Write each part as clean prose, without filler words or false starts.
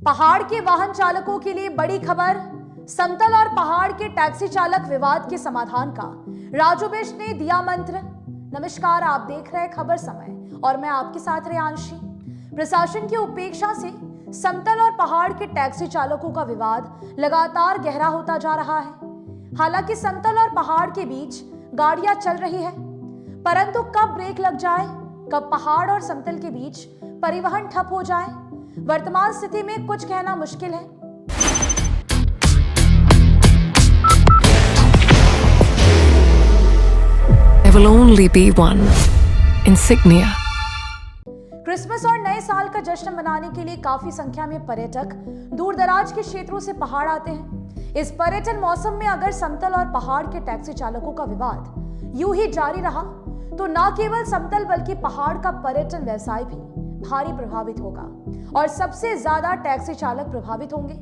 पहाड़ के वाहन चालकों के लिए बड़ी खबर। समतल और पहाड़ के टैक्सी चालक विवाद के समाधान का राजू बिष्ट ने दिया मंत्र। नमस्कार, आप देख रहे हैं खबर समय और मैं आपके साथ रेयांशी। प्रशासन की उपेक्षा से समतल और पहाड़ के टैक्सी चालकों का विवाद लगातार गहरा होता जा रहा है। हालांकि समतल और पहाड़ के बीच गाड़ियां चल रही है, परंतु कब ब्रेक लग जाए, कब पहाड़ और समतल के बीच परिवहन ठप हो जाए, वर्तमान स्थिति में कुछ कहना मुश्किल है। There will only be one insignia. Christmas और नए साल का जश्न मनाने के लिए काफी संख्या में पर्यटक दूर दराज के क्षेत्रों से पहाड़ आते हैं। इस पर्यटन मौसम में अगर समतल और पहाड़ के टैक्सी चालकों का विवाद यूं ही जारी रहा तो न केवल समतल बल्कि पहाड़ का पर्यटन व्यवसाय भी भारी प्रभावित होगा और सबसे ज्यादा टैक्सी चालक प्रभावित होंगे।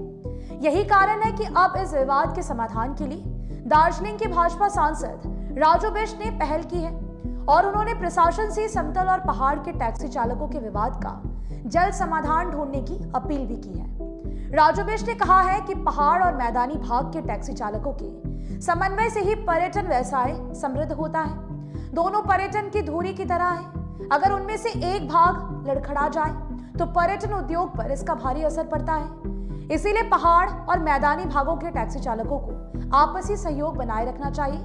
यही कारण है कि अब इस विवाद के समाधान के लिए दार्जिलिंग के भाजपा सांसद राजू बिष्ट ने पहल की है और उन्होंने प्रशासन से समतल और पहाड़ के टैक्सी चालकों के विवाद का जल्द समाधान ढूंढने की अपील भी की है। राजू बिष्ट ने कहा है कि पहाड़ और मैदानी भाग के टैक्सी चालकों के समन्वय से ही पर्यटन व्यवसाय समृद्ध होता है। दोनों पर्यटन की धुरी की तरह है। अगर उनमें से एक भाग लड़खड़ा जाए तो पर्यटन उद्योग पर इसका भारी असर पड़ता है। इसीलिए पहाड़ और मैदानी भागों के टैक्सी चालकों को आपसी सहयोग बनाए रखना चाहिए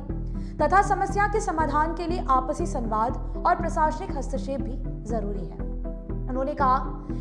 तथा समस्या के समाधान के लिए आपसी संवाद और प्रशासनिक हस्तक्षेप भी जरूरी है। उन्होंने कहा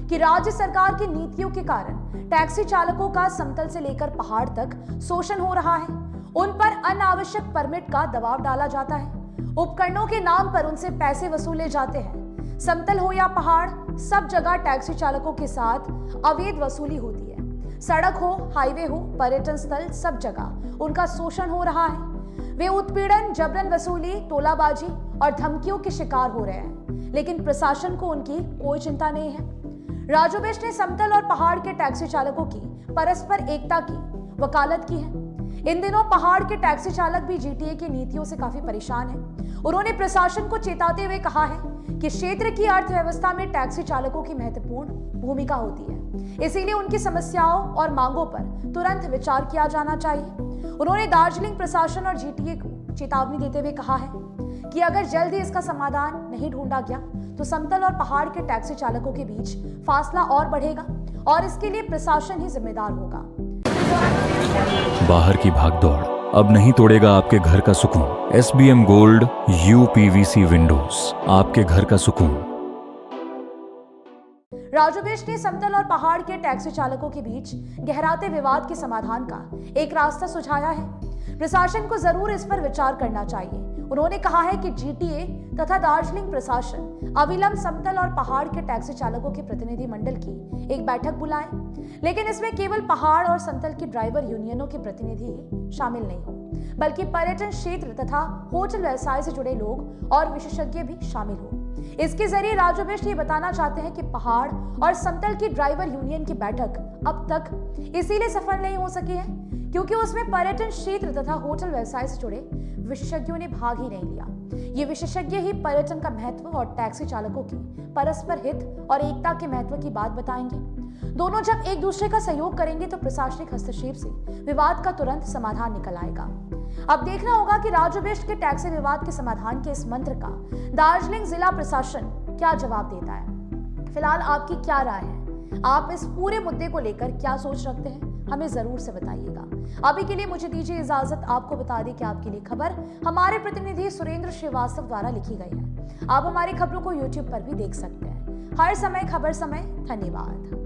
कि राज्य सरकार की नीतियों के कारण टैक्सी चालकों का समतल से लेकर पहाड़ तक शोषण हो रहा है। उन पर अनावश्यक परमिट का दबाव डाला जाता है, उपकरणों के नाम पर उनसे पैसे वसूले जाते हैं। समतल हो या पहाड़, सब जगह टैक्सी चालकों के साथ अवैध वसूली होती है। सड़क हो, हाईवे हो, पर्यटन स्थल, सब जगह उनका शोषण हो रहा है। वे उत्पीड़न, जबरन वसूली, टोलाबाजी और धमकियों के शिकार हो रहे हैं, लेकिन प्रशासन को उनकी कोई चिंता नहीं है। राजू बिष्ट ने समतल और पहाड़ के टैक्सी चालकों की परस्पर एकता की वकालत की है। इन दिनों पहाड़ के टैक्सी चालक भी जीटीए की नीतियों से काफी परेशान हैं। उन्होंने प्रशासन को चेताते हुए कहा है कि क्षेत्र की अर्थव्यवस्था में टैक्सी चालकों की महत्वपूर्ण भूमिका होती है, इसीलिए उनकी समस्याओं और मांगों पर तुरंत विचार किया जाना चाहिए। उन्होंने दार्जिलिंग प्रशासन और जीटीए को चेतावनी देते हुए कहा है कि अगर जल्द ही इसका समाधान नहीं ढूंढा गया तो समतल और पहाड़ के टैक्सी चालकों के बीच फासला और बढ़ेगा और इसके लिए प्रशासन ही जिम्मेदार होगा। बाहर की भागदौड़ अब नहीं तोड़ेगा आपके घर का सुकून। SBM गोल्ड UPVC विंडोज, आपके घर का सुकून। राजू बिष्ट ने समतल और पहाड़ के टैक्सी चालकों के बीच गहराते विवाद के समाधान का एक रास्ता सुझाया है। प्रशासन को जरूर इस पर विचार करना चाहिए। उन्होंने कहा है कि जीटीए तथा दार्जिलिंग प्रशासन अविलंब समतल और पहाड़ के टैक्सी चालकों के प्रतिनिधि मंडल की एक बैठक बुलाए, लेकिन इसमें केवल पहाड़ और समतल की ड्राइवर यूनियनों के प्रतिनिधि शामिल नहीं हो, बल्कि पर्यटन क्षेत्र तथा होटल व्यवसाय से जुड़े लोग और विशेषज्ञ भी शामिल हो। इसके जरिए राजू बिष्ट ये बताना चाहते हैं कि पहाड़ और समतल की ड्राइवर यूनियन की बैठक अब तक इसीलिए सफल नहीं हो सकी है क्योंकि उसमें पर्यटन क्षेत्र तथा होटल व्यवसाय से जुड़े विशेषज्ञों ने भाग ही नहीं लिया। ये विशेषज्ञ ही पर्यटन का महत्व और टैक्सी चालकों की परस्पर हित और एकता के महत्व की बात बताएंगे। दोनों जब एक दूसरे का सहयोग करेंगे तो प्रशासनिक हस्तक्षेप से विवाद का तुरंत समाधान निकल आएगा। अब देखना होगा कि राजू बिष्ट के टैक्सी विवाद के समाधान के इस मंत्र का दार्जिलिंग जिला प्रशासन क्या जवाब देता है। फिलहाल आपकी क्या राय है? आप इस पूरे मुद्दे को लेकर क्या सोच रखते हैं? हमें जरूर से बताइएगा। अभी के लिए मुझे दीजिए इजाजत। आपको बता दें कि आपके लिए खबर हमारे प्रतिनिधि सुरेंद्र श्रीवास्तव द्वारा लिखी गई है। आप हमारी खबरों को YouTube पर भी देख सकते हैं। हर समय खबर समय। धन्यवाद।